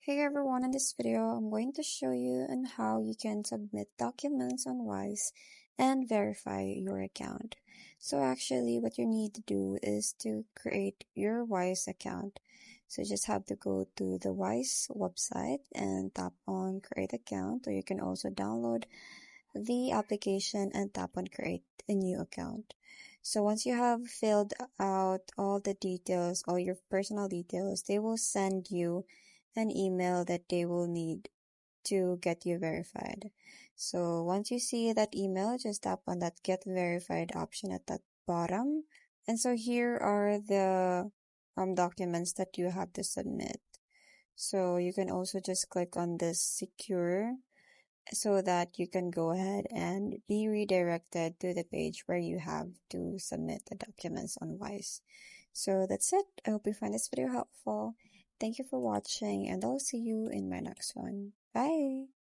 Hey everyone, in this video, I'm going to show you on how you can submit documents on Wise and verify your account. So actually, what you need to do is to create your Wise account. So you just have to go to the Wise website and tap on create account, or you can also download the application and tap on create a new account. So once you have filled out all the details, all your personal details, they will send you an email that they will need to get you verified. So once you see that email, just tap on that get verified option at that bottom. And so here are the documents that you have to submit. So you can also just click on this secure so that you can go ahead and be redirected to the page where you have to submit the documents on Wise. So that's it. I hope you find this video helpful. Thank you for watching, and I'll see you in my next one. Bye!